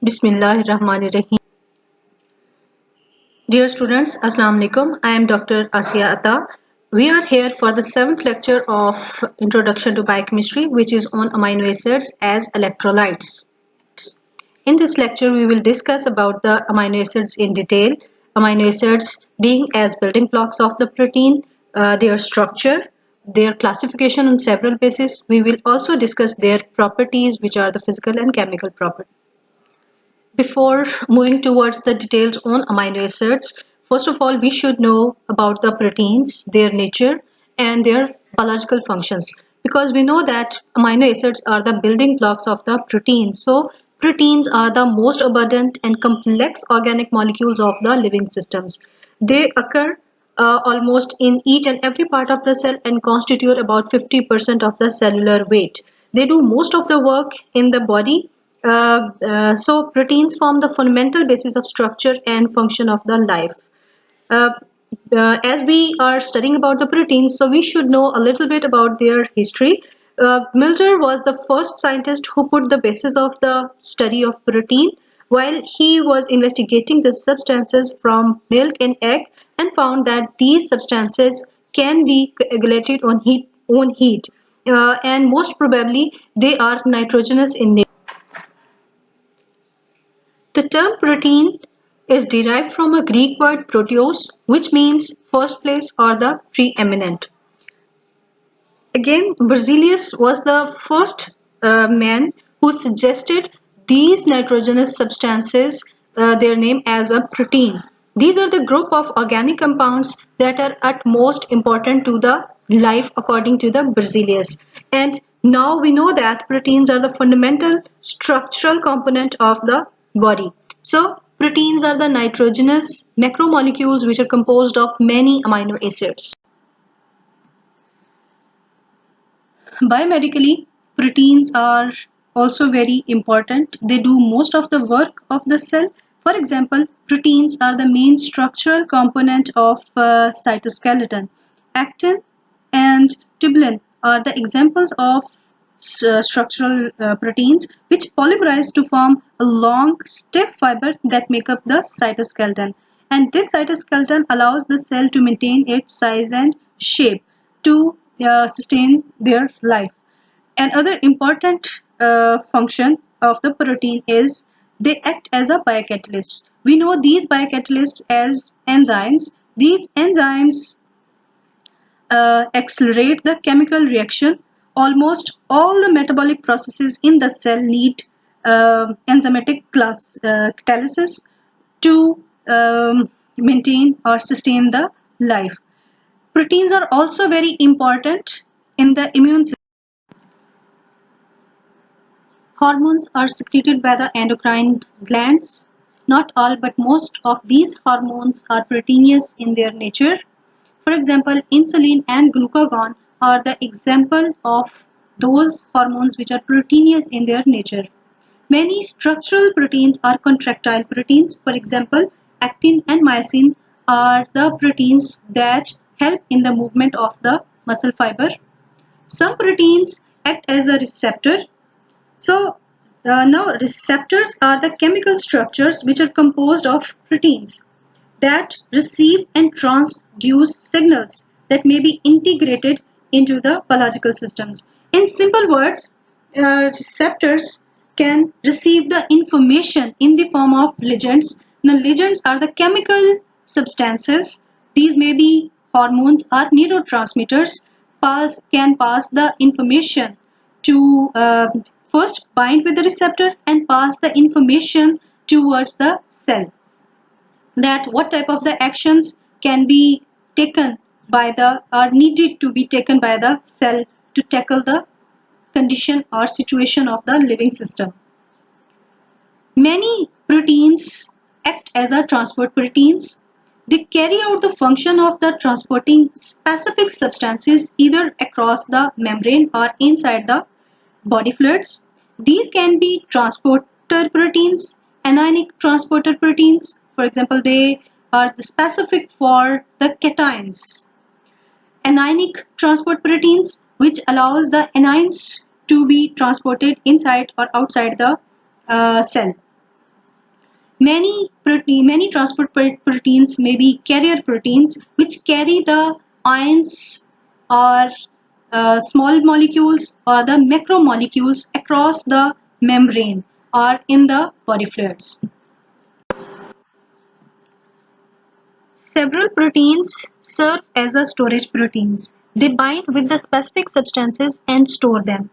Bismillahirrahmanirrahim. Dear students, Assalamu alaikum. I am Dr. Asiya Atta. We are here for the 7th lecture of Introduction to Biochemistry, which is on amino acids as electrolytes. In this lecture, we will discuss about the amino acids in detail. Amino acids being as building blocks of the protein, their structure, their classification on several bases. We will also discuss their properties, which are the physical and chemical properties. Before moving towards the details on amino acids, first of all, we should know about the proteins, their nature, and their biological functions. Because we know that amino acids are the building blocks of the proteins. So, proteins are the most abundant and complex organic molecules of the living systems. They occur almost in each and every part of the cell and constitute about 50% of the cellular weight. They do most of the work in the body. So proteins form the fundamental basis of structure and function of the life. Uh, as we are studying about the proteins, so we should know a little bit about their history. Miller was the first scientist who put the basis of the study of protein while he was investigating the substances from milk and egg and found that these substances can be coagulated on heat. And most probably they are nitrogenous in nature. The term protein is derived from a Greek word proteos, which means first place or the preeminent. Again, Berzelius was the first man who suggested these nitrogenous substances, their name as a protein. These are the group of organic compounds that are at most important to the life according to the Berzelius. And now we know that proteins are the fundamental structural component of the body. So proteins are the nitrogenous macromolecules which are composed of many amino acids. Biomedically, proteins are also very important. They do most of the work of the cell. For example, proteins are the main structural component of cytoskeleton. Actin and tubulin are the examples of structural proteins which polymerize to form a long, stiff fiber that make up the cytoskeleton. And this cytoskeleton allows the cell to maintain its size and shape to sustain their life. Another important function of the protein is they act as a biocatalyst. We know these biocatalysts as enzymes. These enzymes accelerate the chemical reaction. Almost all the metabolic processes in the cell need enzymatic catalysis to maintain or sustain the life. Proteins are also very important in the immune system. Hormones are secreted by the endocrine glands. Not all, but most of these hormones are proteinous in their nature. For example, insulin and glucagon are the example of those hormones which are proteinous in their nature. Many structural proteins are contractile proteins. For example, actin and myosin are the proteins that help in the movement of the muscle fiber. Some proteins act as a receptor. So now receptors are the chemical structures which are composed of proteins that receive and transduce signals that may be integrated into the biological systems. In simple words, receptors can receive the information in the form of ligands. Now ligands are the chemical substances. These may be hormones or neurotransmitters can pass the information to first bind with the receptor and pass the information towards the cell. That what type of the actions can be taken by the are needed to be taken by the cell to tackle the condition or situation of the living system. Many proteins act as a transport proteins. They carry out the function of the transporting specific substances either across the membrane or inside the body fluids. These can be transporter proteins, anionic transporter proteins. For example, they are specific for the cations. Anionic transport proteins, which allows the anions to be transported inside or outside the cell. Many transport proteins may be carrier proteins which carry the ions or small molecules or the macromolecules across the membrane or in the body fluids. Several proteins serve as a storage proteins. They bind with the specific substances and store them.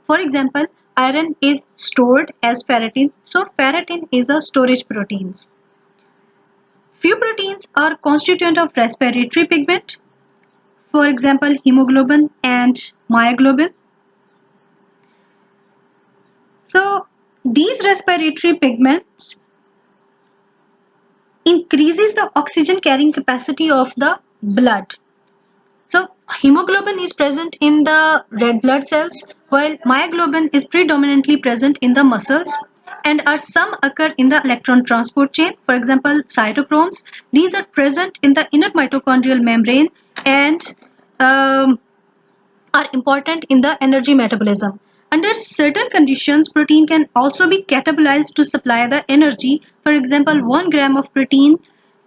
For example, iron is stored as ferritin, so ferritin is a storage protein. Few proteins are constituent of respiratory pigment, for example, hemoglobin and myoglobin. So, these respiratory pigments increases the oxygen carrying capacity of the blood. So, hemoglobin is present in the red blood cells, while myoglobin is predominantly present in the muscles, and some occur in the electron transport chain. For example, cytochromes. These are present in the inner mitochondrial membrane and are important in the energy metabolism. Under certain conditions, protein can also be catabolized to supply the energy. For example, 1 gram of protein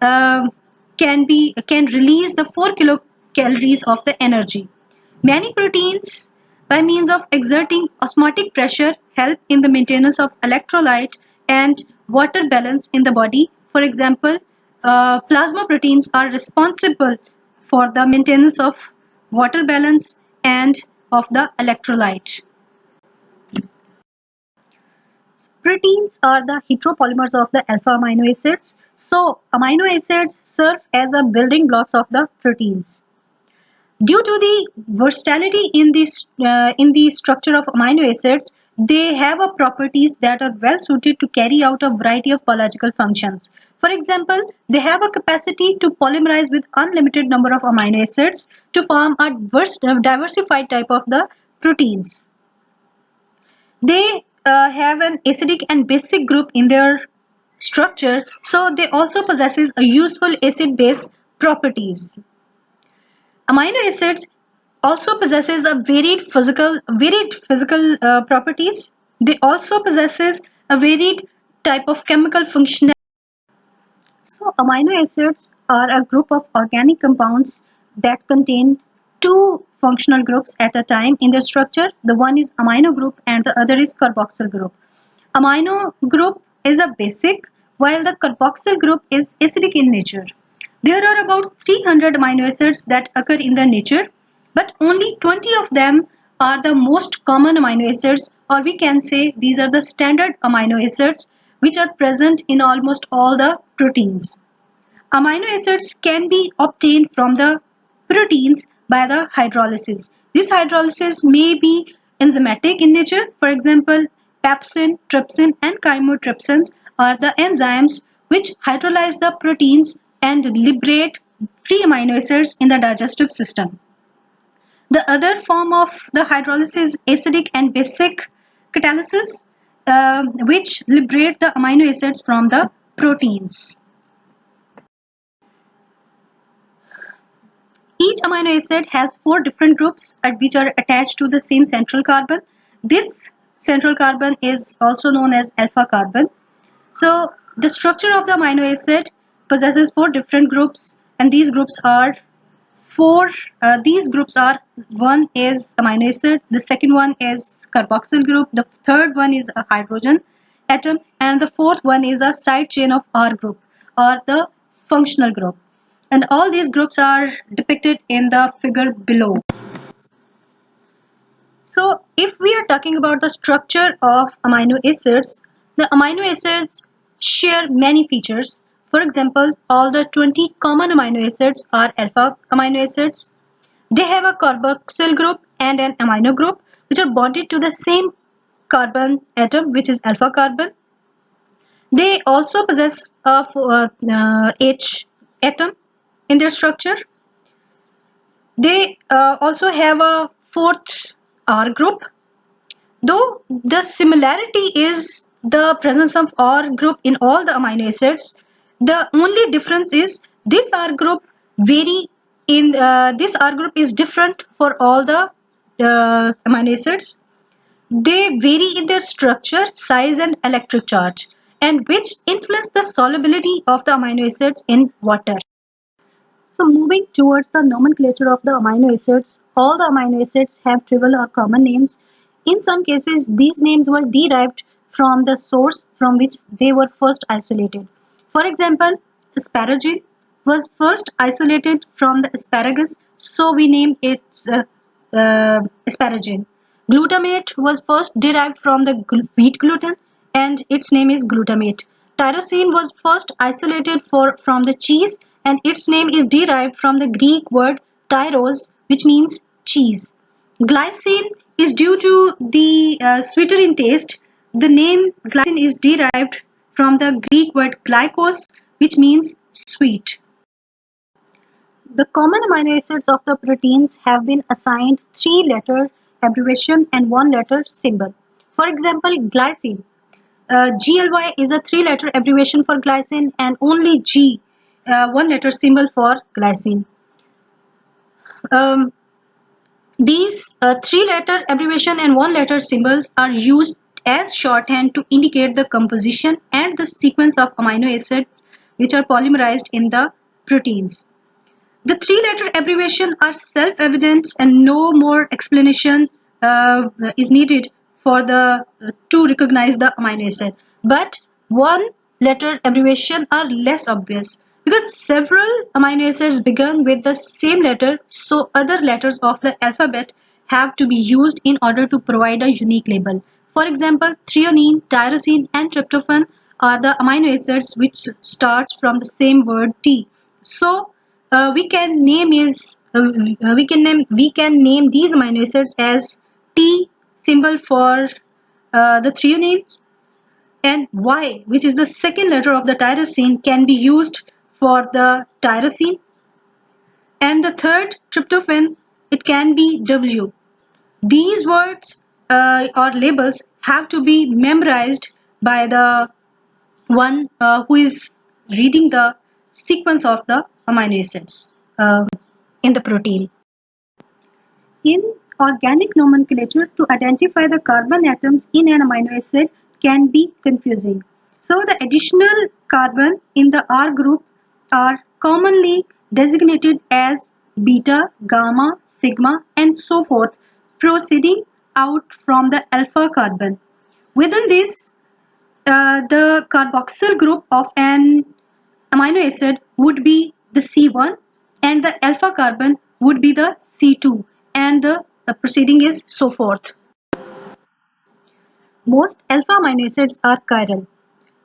can release the 4 kilocalories of the energy. Many proteins, by means of exerting osmotic pressure, help in the maintenance of electrolyte and water balance in the body. For example, plasma proteins are responsible for the maintenance of water balance and of the electrolyte. Proteins are the heteropolymers of the alpha amino acids. So, amino acids serve as a building blocks of the proteins. Due to the versatility in the structure of amino acids, they have a properties that are well suited to carry out a variety of biological functions. For example, they have a capacity to polymerize with unlimited number of amino acids to form a diversified type of the proteins. They have an acidic and basic group in their structure, so they also possesses a useful acid-base properties. Amino acids also possesses a varied physical properties. They also possesses a varied type of chemical functionality. So amino acids are a group of organic compounds that contain two functional groups at a time in their structure. The one is amino group and the other is carboxyl group. Amino group is a basic while the carboxyl group is acidic in nature. There are about 300 amino acids that occur in the nature, but only 20 of them are the most common amino acids, or we can say these are the standard amino acids which are present in almost all the proteins. Amino acids can be obtained from the proteins by the hydrolysis. This hydrolysis may be enzymatic in nature. For example, pepsin, trypsin and chymotrypsins are the enzymes which hydrolyze the proteins and liberate free amino acids in the digestive system. The other form of the hydrolysis is acidic and basic catalysis, which liberate the amino acids from the proteins. Each amino acid has 4 different groups which are attached to the same central carbon. This central carbon is also known as alpha carbon. So the structure of the amino acid possesses 4 different groups, and these groups are one is amino acid, the second one is carboxyl group, the third one is a hydrogen atom, and the fourth one is a side chain of R group or the functional group. And all these groups are depicted in the figure below. So if we are talking about the structure of amino acids, the amino acids share many features. For example, all the 20 common amino acids are alpha amino acids. They have a carboxyl group and an amino group which are bonded to the same carbon atom, which is alpha carbon. They also possess a H atom in their structure. They also have a fourth R group. Though the similarity is the presence of R group in all the amino acids, the only difference is this R group this R group is different for all the amino acids. They vary in their structure, size and electric charge. and which influence the solubility of the amino acids in water. So moving towards the nomenclature of the amino acids, all the amino acids have trivial or common names. In some cases, these names were derived from the source from which they were first isolated. For example, asparagine was first isolated from the asparagus, so we named it asparagine. Glutamate was first derived from the wheat gluten, and its name is glutamate. Tyrosine was first isolated from the cheese, and its name is derived from the Greek word tyros, which means cheese. Glycine is due to the sweeter in taste. The name glycine is derived from the Greek word glykos, which means sweet. The common amino acids of the proteins have been assigned 3-letter abbreviation and 1-letter symbol. For example, glycine. GLY is a 3-letter abbreviation for glycine and only G, 1-letter symbol for glycine. These 3-letter abbreviation and 1-letter symbols are used as shorthand to indicate the composition and the sequence of amino acids which are polymerized in the proteins. The 3-letter abbreviation are self-evident and no more explanation is needed for to recognize the amino acid. But 1-letter abbreviation are less obvious because several amino acids begin with the same letter, so other letters of the alphabet have to be used in order to provide a unique label. For example, threonine, tyrosine, and tryptophan are the amino acids which starts from the same word T. So we can name these amino acids as T symbol for the threonines, and Y, which is the second letter of the tyrosine, can be used for the tyrosine, and the third tryptophan, it can be W. These words or labels have to be memorized by the one who is reading the sequence of the amino acids in the protein. In organic nomenclature, to identify the carbon atoms in an amino acid can be confusing. So the additional carbon in the R group are commonly designated as beta, gamma, sigma, and so forth, proceeding out from the alpha carbon. Within this, the carboxyl group of an amino acid would be the C1 and the alpha carbon would be the C2, and the proceeding is so forth. Most alpha amino acids are chiral.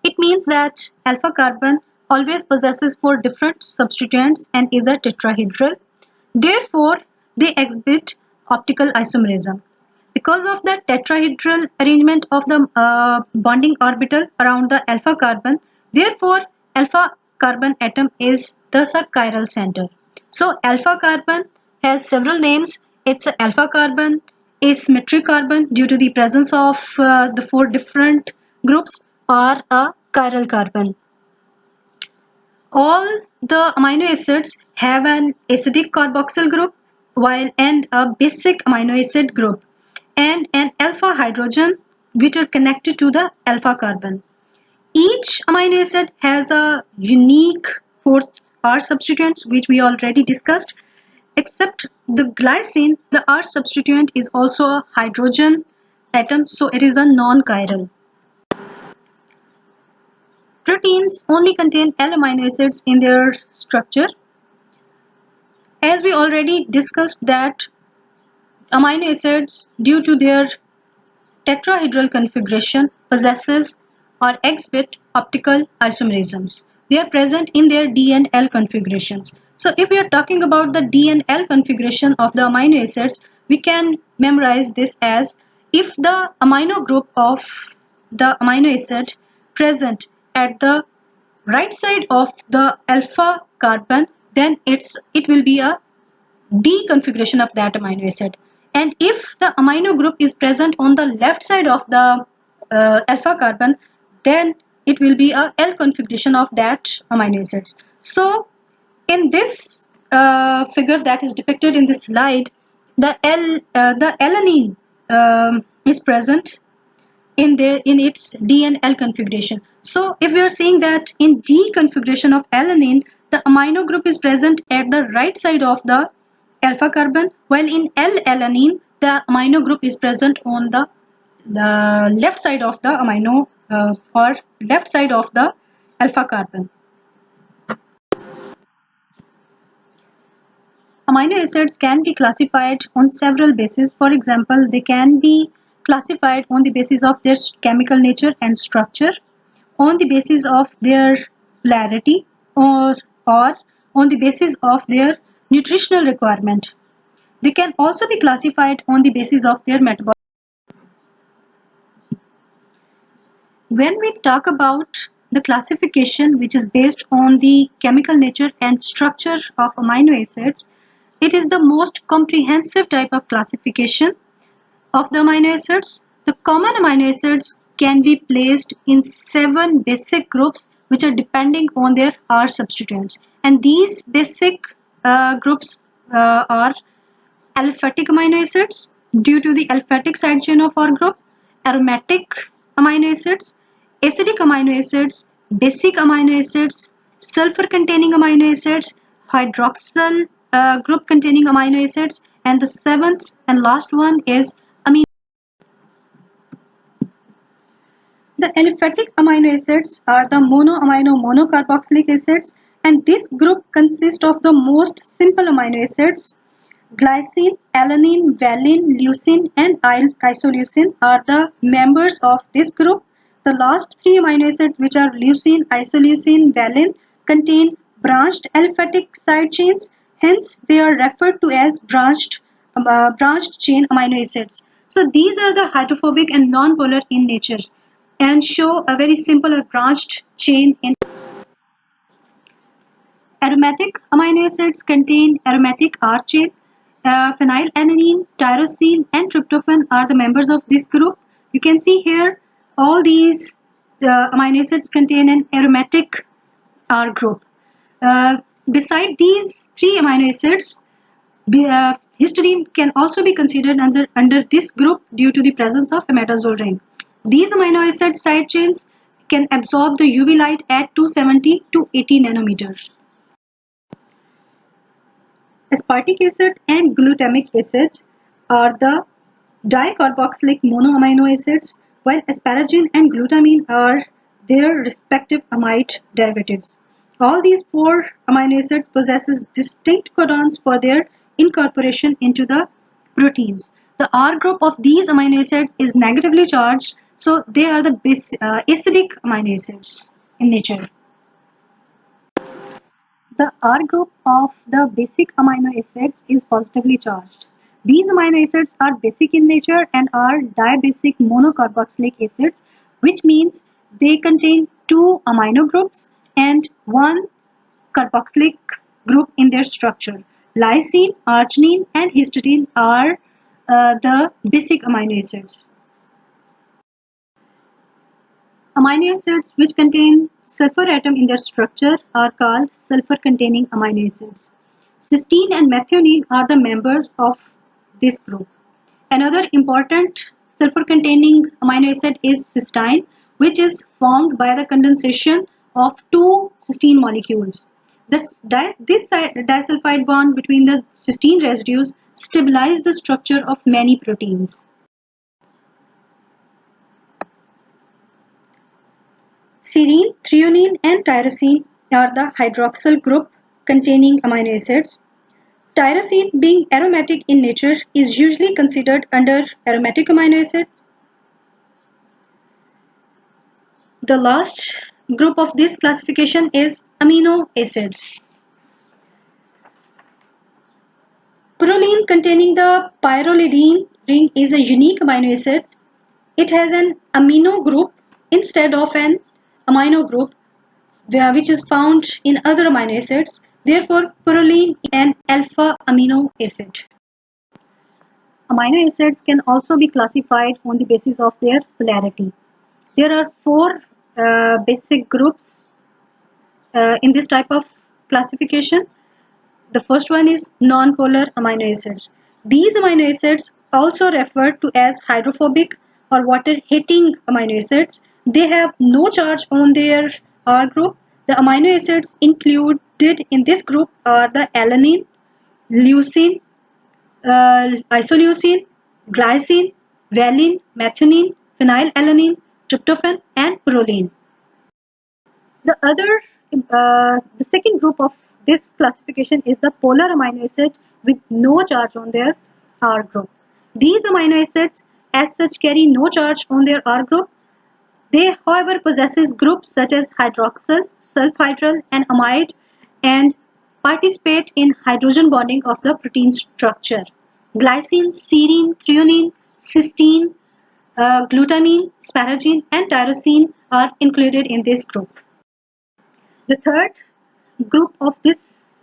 It means that alpha carbon always possesses 4 different substituents and is a tetrahedral. Therefore, they exhibit optical isomerism. Because of the tetrahedral arrangement of the bonding orbital around the alpha carbon, therefore alpha carbon atom is thus a chiral center. So alpha carbon has several names. It's an alpha carbon, asymmetric carbon due to the presence of the 4 different groups, or a chiral carbon. All the amino acids have an acidic carboxyl group and a basic amino acid group and an alpha hydrogen which are connected to the alpha carbon. Each amino acid has a unique 4th R substituents which we already discussed. Except the glycine, the R substituent is also a hydrogen atom, so it is a non-chiral. Proteins only contain L amino acids in their structure. As we already discussed that amino acids, due to their tetrahedral configuration, possesses or exhibit optical isomerisms. They are present in their D and L configurations. So if we are talking about the D and L configuration of the amino acids, we can memorize this as if the amino group of the amino acid present at the right side of the alpha carbon, then it will be a D configuration of that amino acid. And if the amino group is present on the left side of the alpha carbon, then it will be a L configuration of that amino acids. So in this figure that is depicted in this slide, the alanine is present in its D and L configuration. So if we are saying that in D configuration of alanine, the amino group is present at the right side of the alpha carbon, while in L-alanine, the amino group is present on the left side of the amino or left side of the alpha carbon. Amino acids can be classified on several bases. For example, they can be classified on the basis of their chemical nature and structure, on the basis of their polarity, or on the basis of their nutritional requirement. They can also be classified on the basis of their metabolic. When we talk about the classification which is based on the chemical nature and structure of amino acids, it is the most comprehensive type of classification of the amino acids. The common amino acids can be placed in 7 basic groups which are depending on their R substituents, and these basic groups are aliphatic amino acids due to the aliphatic side chain of R group, aromatic amino acids, acidic amino acids, basic amino acids, sulfur containing amino acids, hydroxyl group containing amino acids, and the seventh and last one is amino. The aliphatic amino acids are the monoamino monocarboxylic acids, and this group consists of the most simple amino acids. Glycine, alanine, valine, leucine, and isoleucine are the members of this group. The last 3 amino acids, which are leucine, isoleucine, valine, contain branched aliphatic side chains. Hence, they are referred to as branched chain amino acids. So these are the hydrophobic and non-polar in nature and show a very simple or branched chain in. Aromatic amino acids contain aromatic R chain. Phenylalanine, tyrosine, and tryptophan are the members of this group. You can see here all these amino acids contain an aromatic R group. Beside these 3 amino acids, histidine can also be considered under this group due to the presence of imidazole ring. These amino acid side chains can absorb the UV light at 270 to 80 nanometers. Aspartic acid and glutamic acid are the dicarboxylic monoamino acids, while asparagine and glutamine are their respective amide derivatives. All these 4 amino acids possesses distinct codons for their incorporation into the proteins. The R group of these amino acids is negatively charged, so they are the acidic amino acids in nature. The R group of the basic amino acids is positively charged. These amino acids are basic in nature and are dibasic monocarboxylic acids, which means they contain 2 amino groups and 1 carboxylic group in their structure. Lysine, arginine, and histidine are the basic amino acids. Amino acids which contain sulfur atom in their structure are called sulfur-containing amino acids. Cysteine and methionine are the members of this group. Another important sulfur-containing amino acid is cysteine, which is formed by the condensation of 2 cysteine molecules. This disulfide bond between the cysteine residues stabilizes the structure of many proteins. Serine, threonine, and tyrosine are the hydroxyl group containing amino acids. Tyrosine, being aromatic in nature, is usually considered under aromatic amino acids. The last group of this classification is amino acids. Proline containing the pyrrolidine ring is a unique amino acid. It has an amino group instead of an amino group which is found in other amino acids. Therefore, proline is an alpha amino acid. Amino acids can also be classified on the basis of their polarity. There are 4 basic groups in this type of classification. The first one is non-polar amino acids. These amino acids, also referred to as hydrophobic, or water hating amino acids. They have no charge on their R group. The amino acids included in this group are the alanine, leucine, isoleucine, glycine, valine, methionine, phenylalanine, tryptophan, and proline. The second group of this classification is the polar amino acids with no charge on their R group. These amino acids, as such, carry no charge on their R group. They, however, possesses groups such as hydroxyl, sulfhydryl, and amide, and participate in hydrogen bonding of the protein structure. Glycine, serine, threonine, cysteine, glutamine, asparagine, and tyrosine are included in this group. The third group of this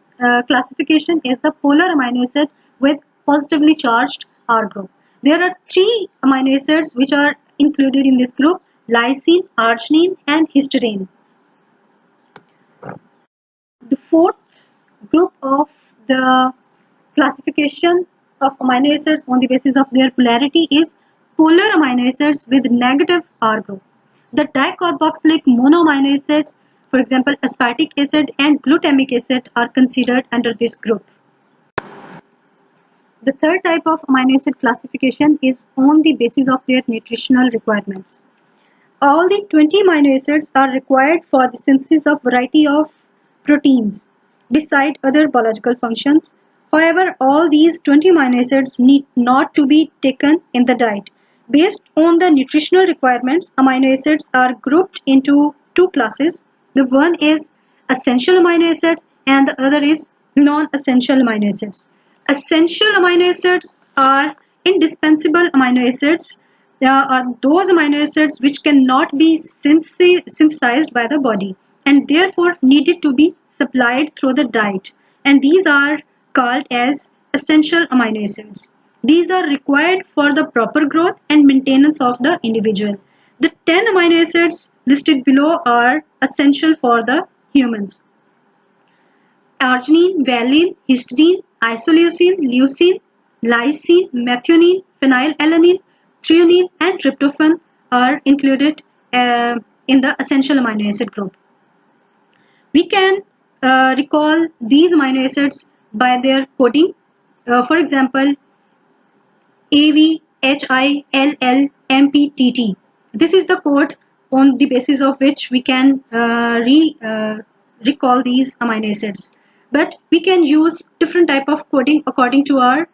classification is the polar amino acid with positively charged R group. There are three amino acids which are included in this group: lysine, arginine, and histidine. The fourth group of the classification of amino acids on the basis of their polarity is polar amino acids with negative R group. The dicarboxylic monoamino acids, for example, aspartic acid and glutamic acid, are considered under this group. The third type of amino acid classification is on the basis of their nutritional requirements. All the 20 amino acids are required for the synthesis of variety of proteins, beside other biological functions. However, all these 20 amino acids need not to be taken in the diet. Based on the nutritional requirements, amino acids are grouped into two classes. The one is essential amino acids and the other is non-essential amino acids. Essential amino acids are indispensable amino acids. There are those amino acids which cannot be synthesized by the body and therefore needed to be supplied through the diet, and these are called as essential amino acids. These are required for the proper growth and maintenance of the individual. The 10 amino acids listed below are essential for the humans: arginine, valine, histidine, isoleucine, leucine, lysine, methionine, phenylalanine, threonine, and tryptophan are included in the essential amino acid group. We can recall these amino acids by their coding. For example, AVHILLMPTT. This is the code on the basis of which we can recall these amino acids. But we can use different type of coding according to our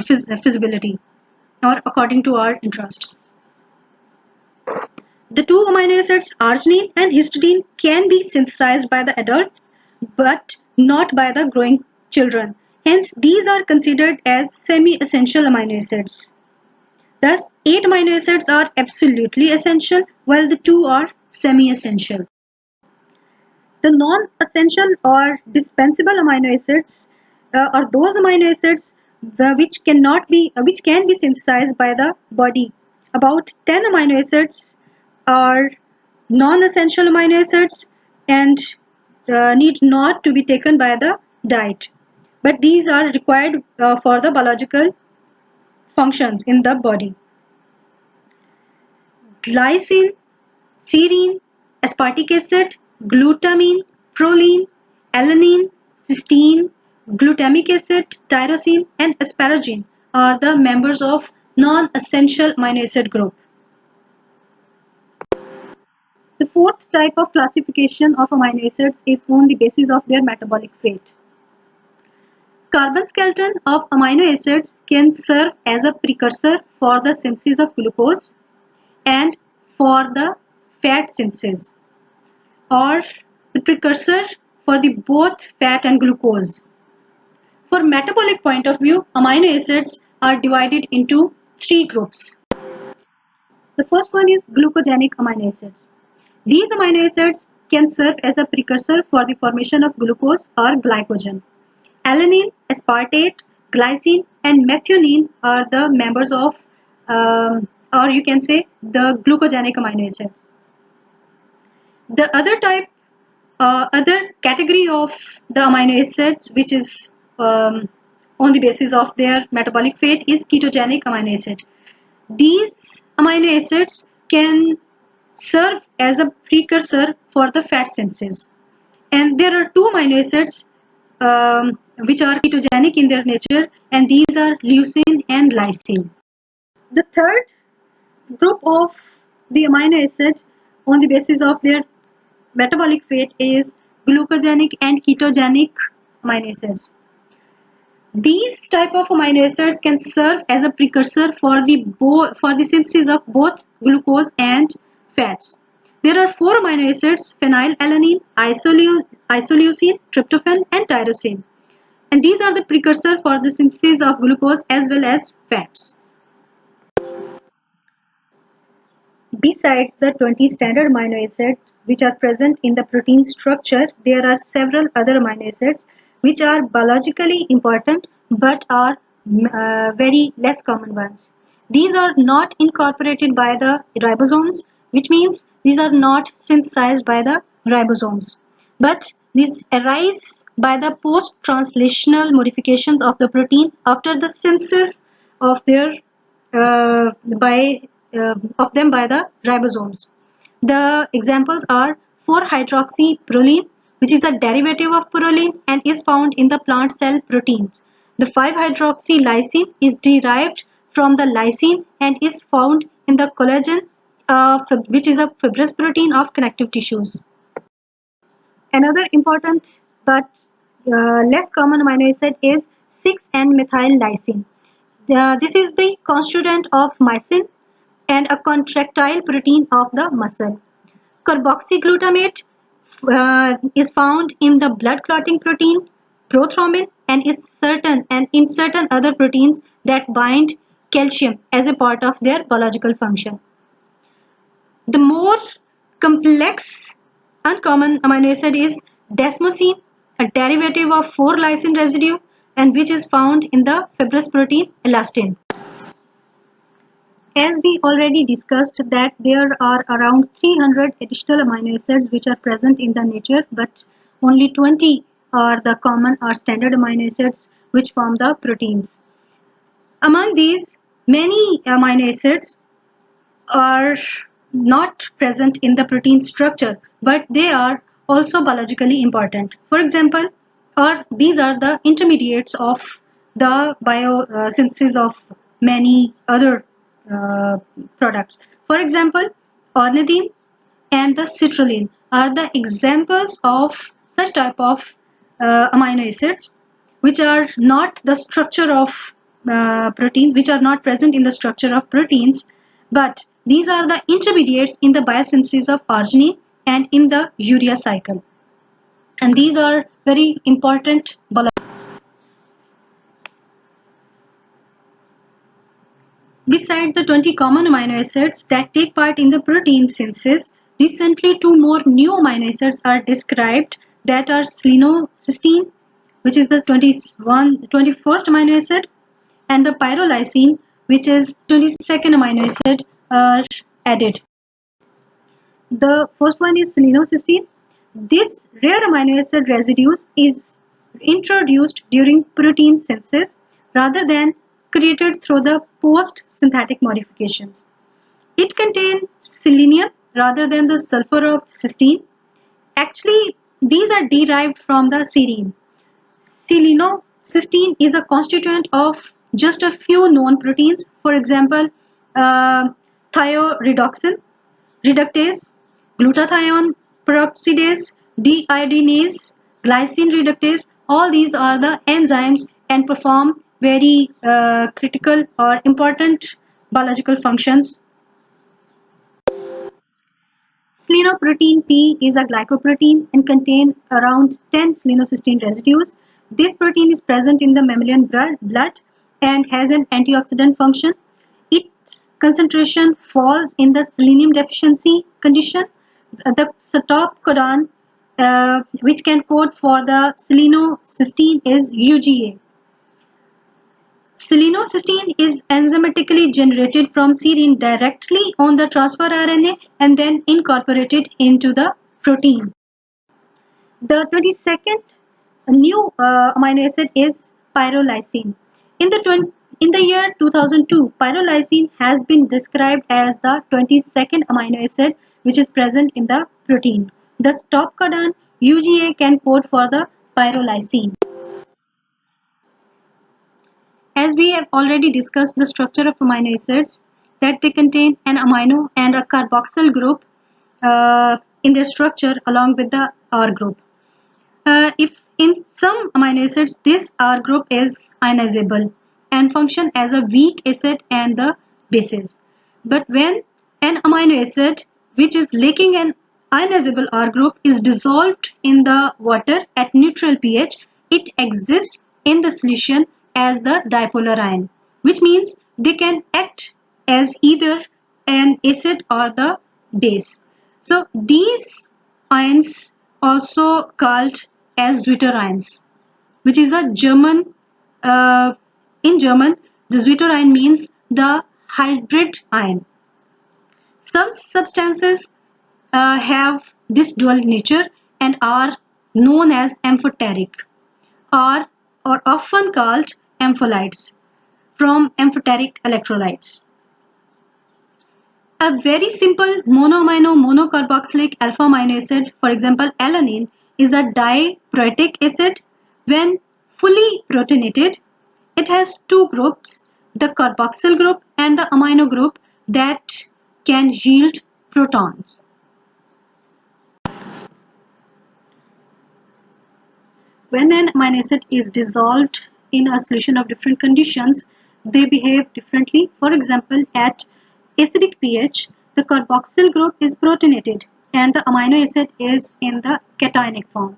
feasibility or according to our interest. The two amino acids, arginine and histidine, can be synthesized by the adult but not by the growing children. Hence, these are considered as semi-essential amino acids. Thus, 8 amino acids are absolutely essential while the 2 are semi-essential. The non-essential or dispensable amino acids are those amino acids which can be synthesized by the body. About 10 amino acids are non-essential amino acids and need not to be taken by the diet, but these are required for the biological functions in the body. Glycine, serine, aspartic acid, glutamine, proline, alanine, cysteine, glutamic acid, tyrosine, and asparagine are the members of non-essential amino acid group. The fourth type of classification of amino acids is on the basis of their metabolic fate. Carbon skeleton of amino acids can serve as a precursor for the synthesis of glucose and for the fat synthesis, or the precursor for the both fat and glucose. For metabolic point of view, amino acids are divided into three groups. The first one is glucogenic amino acids. These amino acids can serve as a precursor for the formation of glucose or glycogen. Alanine, aspartate, glycine, and methionine are the members of, or you can say, the glucogenic amino acids. The other category of the amino acids which is on the basis of their metabolic fate is ketogenic amino acid. These amino acids can serve as a precursor for the fat synthesis. And there are two amino acids which are ketogenic in their nature, and these are leucine and lysine. The third group of the amino acid on the basis of their metabolic fate is glucogenic and ketogenic amino acids. These type of amino acids can serve as a precursor for the synthesis of both glucose and fats. There are four amino acids: phenylalanine, isoleucine, tryptophan, and tyrosine. And these are the precursor for the synthesis of glucose as well as fats. Besides the 20 standard amino acids which are present in the protein structure, there are several other amino acids which are biologically important but are very less common ones. These are not incorporated by the ribosomes, which means these are not synthesized by the ribosomes. But these arise by the post-translational modifications of the protein after the synthesis of their of them by the ribosomes. The examples are 4-hydroxyproline, which is a derivative of proline and is found in the plant cell proteins. The 5-hydroxylysine is derived from the lysine and is found in the collagen, which is a fibrous protein of connective tissues. Another important but less common amino acid is 6N-methyl lysine. This is the constituent of myosin and a contractile protein of the muscle. Carboxyglutamate is found in the blood clotting protein prothrombin and in certain other proteins that bind calcium as a part of their biological function. The more complex uncommon amino acid is desmosine, a derivative of 4-lysine residue, and which is found in the fibrous protein elastin. As we already discussed that there are around 300 additional amino acids which are present in the nature, but only 20 are the common or standard amino acids which form the proteins. Among these, many amino acids are not present in the protein structure, but they are also biologically important. For example, these are the intermediates of the biosynthesis of many other products. For example, ornithine and the citrulline are the examples of such type of amino acids which are not the structure of proteins, which are not present in the structure of proteins, but these are the intermediates in the biosynthesis of arginine and in the urea cycle. And these are very important. Beside the 20 common amino acids that take part in the protein synthesis, recently two more new amino acids are described that are selenocysteine, which is the 21st amino acid, and the pyrrolysine, which is 22nd amino acid, are added. The first one is selenocysteine. This rare amino acid residue is introduced during protein synthesis rather than created through the post-synthetic modifications. It contains selenium rather than the sulfur of cysteine. Actually, these are derived from the serine. Selenocysteine is a constituent of just a few known proteins. For example, thioredoxin, reductase, glutathione peroxidase, deiodinase, glycine reductase. All these are the enzymes and perform very critical or important biological functions. Selenoprotein P is a glycoprotein and contains around 10 selenocysteine residues. This protein is present in the mammalian blood and has an antioxidant function. Its concentration falls in the selenium deficiency condition. The stop codon which can code for the selenocysteine is UGA. Selenocysteine is enzymatically generated from serine directly on the transfer RNA and then incorporated into the protein. The 22nd new amino acid is pyrrolysine. In the In the year 2002, pyrrolysine has been described as the 22nd amino acid which is present in the protein. The stop codon UGA can code for the pyrrolysine. As we have already discussed the structure of amino acids, that they contain an amino and a carboxyl group in their structure along with the R group. If in some amino acids this R group is ionizable and function as a weak acid and the bases. But when an amino acid which is lacking an ionizable R group is dissolved in the water at neutral pH, it exists in the solution as the dipolar ion, which means they can act as either an acid or the base. So these ions also called as zwitterions, which is a German. In German, the zwitterion means the hybrid ion. Some substances have this dual nature and are known as amphoteric or often called ampholites from amphoteric electrolytes. A very simple monoamino monocarboxylic alpha amino acid, for example alanine, is a diprotic acid. When fully protonated, it has two groups, the carboxyl group and the amino group that can yield protons. When an amino acid is dissolved in a solution of different conditions, they behave differently. For example, at acidic pH, the carboxyl group is protonated and the amino acid is in the cationic form.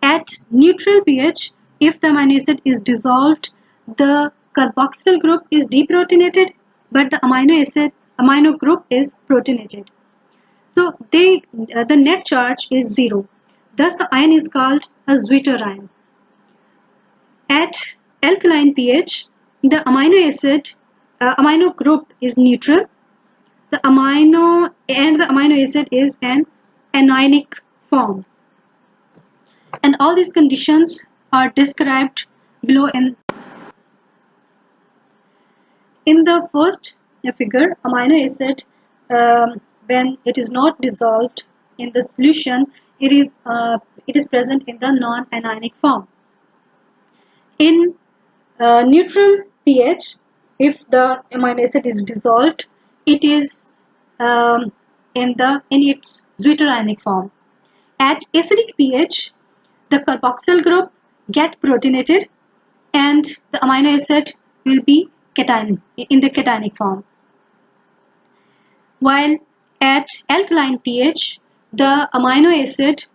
At neutral pH, if the amino acid is dissolved, the carboxyl group is deprotonated, but the amino group is protonated. So the net charge is zero. Thus, the ion is called a zwitterion. At alkaline pH, the amino group is neutral. The amino acid is an anionic form. And all these conditions are described below in the first figure. Amino acid, when it is not dissolved in the solution, it is present in the non-anionic form. In neutral pH, if the amino acid is dissolved, it is in its zwitterionic form. At acidic pH, the carboxyl group get protonated and the amino acid will be in the cationic form. While at alkaline pH, the amino acid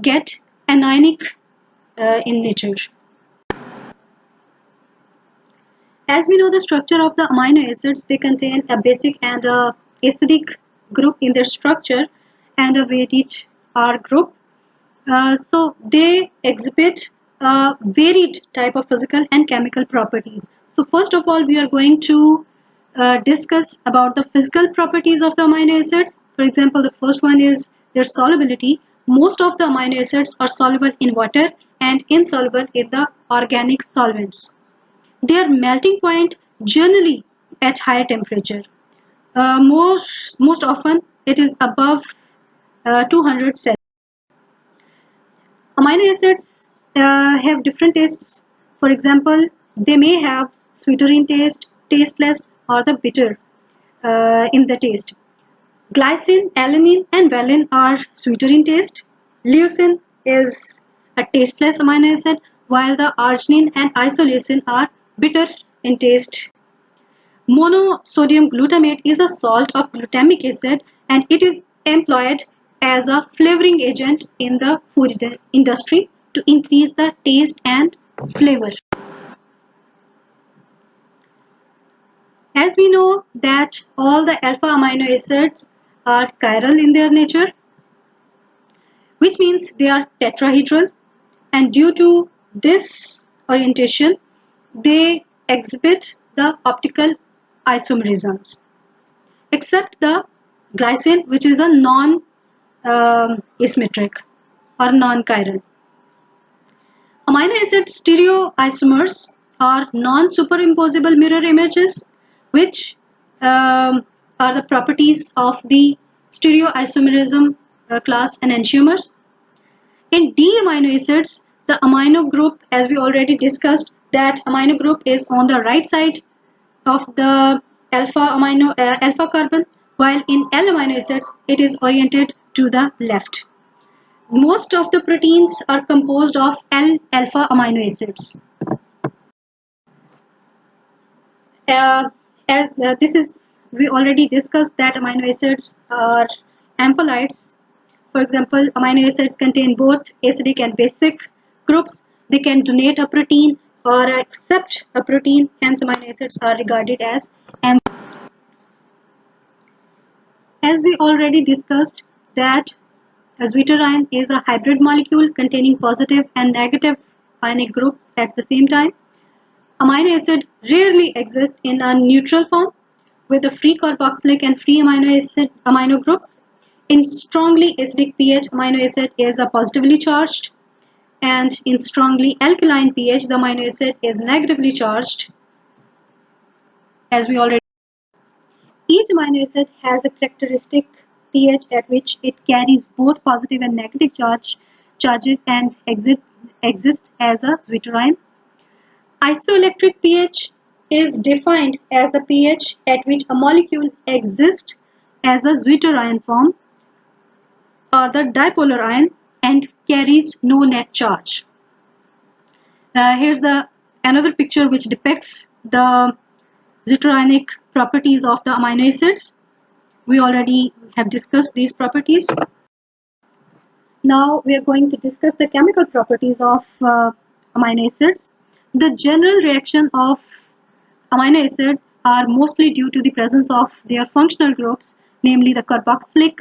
get anionic in nature. As we know the structure of the amino acids, they contain a basic and a acidic group in their structure and a weighted R group. So they exhibit a varied type of physical and chemical properties. So first of all, we are going to discuss about the physical properties of the amino acids. For example, the first one is their solubility. Most of the amino acids are soluble in water and insoluble in the organic solvents. Their melting point generally at higher temperature. Most often it is above 200 Celsius. Amino acids have different tastes. For example, they may have sweeter in taste, tasteless, or the bitter in the taste. Glycine, alanine, and valine are sweeter in taste. Leucine is a tasteless amino acid, while the arginine and isoleucine are bitter in taste. Monosodium glutamate is a salt of glutamic acid and it is employed as a flavoring agent in the food industry to increase the taste and flavor. As we know that all the alpha amino acids are chiral in their nature, which means they are tetrahedral, and due to this orientation, they exhibit the optical isomerisms, except the glycine, which is a non-asymmetric or non-chiral. Amino acid stereoisomers are non-superimposable mirror images, which are the properties of the stereoisomerism class enantiomers. In D amino acids, the amino group, as we already discussed, that amino group is on the right side of the alpha carbon, while in L amino acids it is oriented to the left. Most of the proteins are composed of L alpha amino acids. This is, we already discussed that amino acids are ampelides. For example, amino acids contain both acidic and basic groups. They can donate a protein or accept a protein, hence amino acids are regarded as ampelides. As we already discussed that zwitterion is a hybrid molecule containing positive and negative ionic group at the same time. Amino acid rarely exists in a neutral form with the free carboxylic and free amino groups. In strongly acidic pH, amino acid is a positively charged, and in strongly alkaline pH, the amino acid is negatively charged, as we already. Each amino acid has a characteristic pH at which it carries both positive and negative charges and exists as a zwitterion. Isoelectric pH is defined as the pH at which a molecule exists as a zwitterion form or the dipolar ion and carries no net charge. Here's another picture which depicts the zwitterionic properties of the amino acids. We already have discussed these properties. Now we are going to discuss the chemical properties of amino acids. The general reaction of amino acids are mostly due to the presence of their functional groups, namely the carboxylic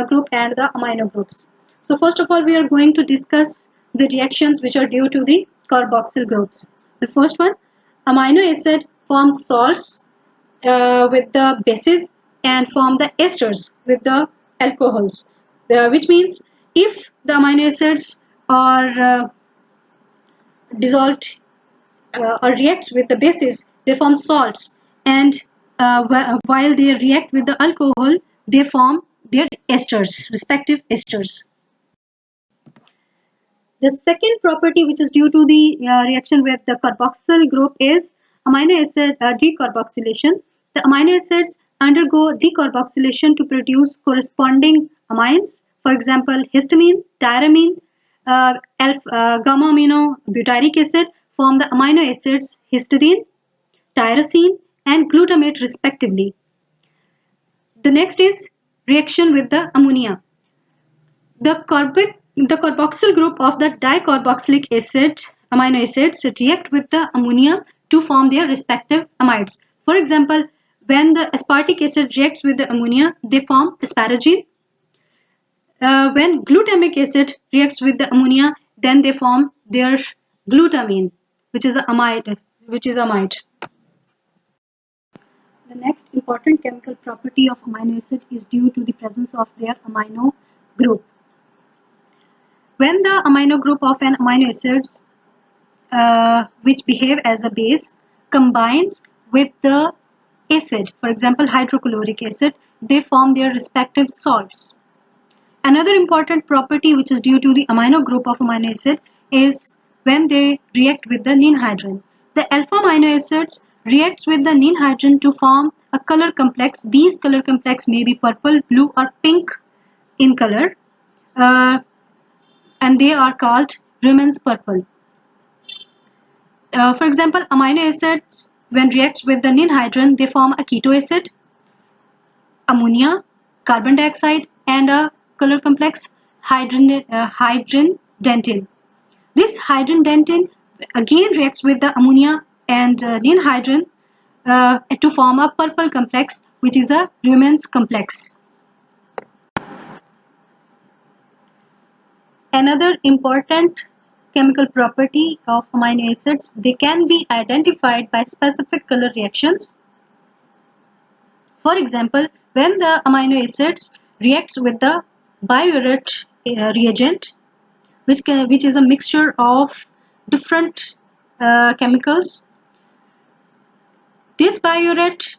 group and the amino groups. So first of all, we are going to discuss the reactions which are due to the carboxyl groups. The first one, amino acid forms salts with the bases and form the esters with the alcohols, which means if the amino acids are dissolved or react with the bases, they form salts, and while they react with the alcohol, they form their esters, respective esters. The second property which is due to the reaction with the carboxyl group is amino acid decarboxylation. The amino acids undergo decarboxylation to produce corresponding amines. For example, histamine, tyramine, gamma amino butyric acid form the amino acids histidine, tyrosine, and glutamate respectively. The next is reaction with the ammonia. The carboxyl group of the dicarboxylic acid amino acids react with the ammonia to form their respective amides. For example, when the aspartic acid reacts with the ammonia, they form asparagine. When glutamic acid reacts with the ammonia, then they form their glutamine, which is amide. The next important chemical property of amino acid is due to the presence of their amino group. When the amino group of an amino acid, which behave as a base, combines with the acid, for example hydrochloric acid, they form their respective salts. Another important property which is due to the amino group of amino acid is when they react with the ninhydrin. The alpha amino acids reacts with the ninhydrin to form a color complex. These color complex may be purple, blue or pink in color, and they are called Raman's purple. For example, amino acids when reacts with the ninhydrin, they form a keto acid, ammonia, carbon dioxide, and a color complex hydrodentin. This hydrodentin again reacts with the ammonia and ninhydrin to form a purple complex, which is a Raman's complex. Another important chemical property of amino acids, they can be identified by specific color reactions. For example, when the amino acids reacts with the biuret reagent, which is a mixture of different chemicals. This biuret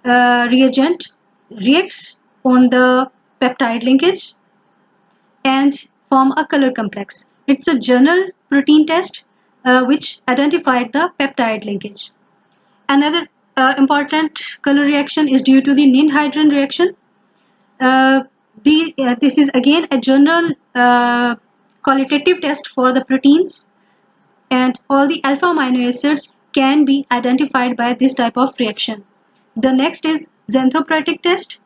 reagent reacts on the peptide linkage and form a color complex. It's a journal protein test which identified the peptide linkage. Another important color reaction is due to the Nin-hydrin reaction. This is again a general qualitative test for the proteins, and all the alpha amino acids can be identified by this type of reaction. The next is xanthopratic test.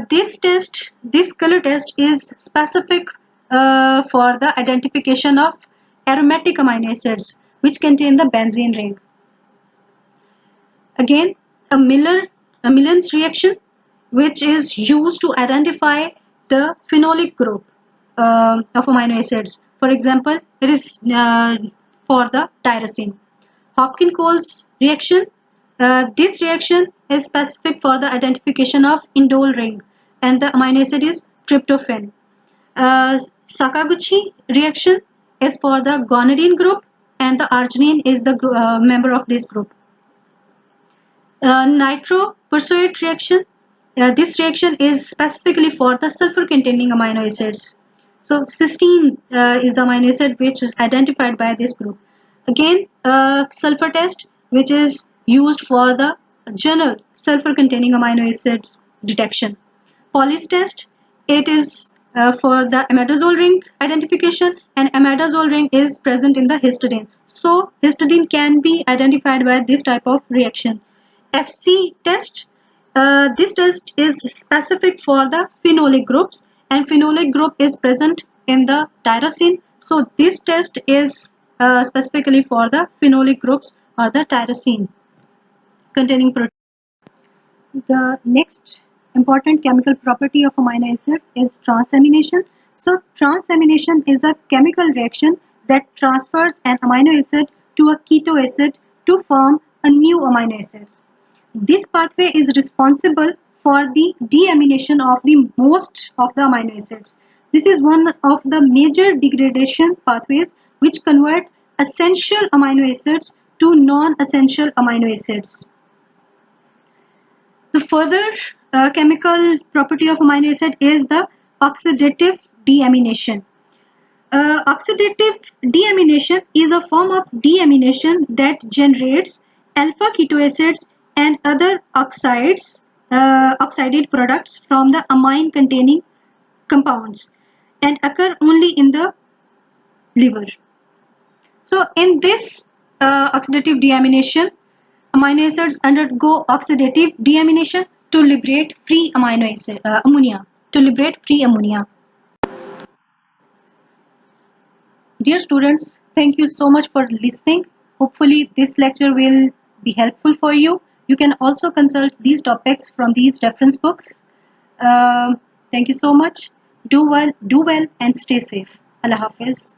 This color test is specific for the identification of aromatic amino acids which contain the benzene ring. Again, a Millen's reaction, which is used to identify the phenolic group of amino acids. For example, it is for the tyrosine. Hopkins-Coles reaction. This reaction is specific for the identification of indole ring, and the amino acid is tryptophan. Sakaguchi reaction is for the guanidine group, and the arginine is the member of this group. Nitro-persuade reaction. This reaction is specifically for the sulfur-containing amino acids. So cysteine is the amino acid which is identified by this group. Again, sulfur test, which is used for the general sulfur-containing amino acids detection. Polis test, it is for the imidazole ring identification, and imidazole ring is present in the histidine. So histidine can be identified by this type of reaction. FC test, this test is specific for the phenolic groups, and phenolic group is present in the tyrosine. So this test is specifically for the phenolic groups or the tyrosine containing protein. The next important chemical property of amino acids is transamination. So transamination is a chemical reaction that transfers an amino acid to a keto acid to form a new amino acid. This pathway is responsible for the deamination of the most of the amino acids. This is one of the major degradation pathways which convert essential amino acids to non-essential amino acids. The further chemical property of amino acid is the oxidative deamination. Oxidative deamination is a form of deamination that generates alpha keto acids and other oxided products from the amine containing compounds and occur only in the liver. So in this oxidative deamination, amino acids undergo oxidative deamination to liberate free ammonia. Dear students, thank you so much for listening. Hopefully this lecture will be helpful for you. You can also consult these topics from these reference books. Thank you so much. Do well and stay safe. Allah Hafiz.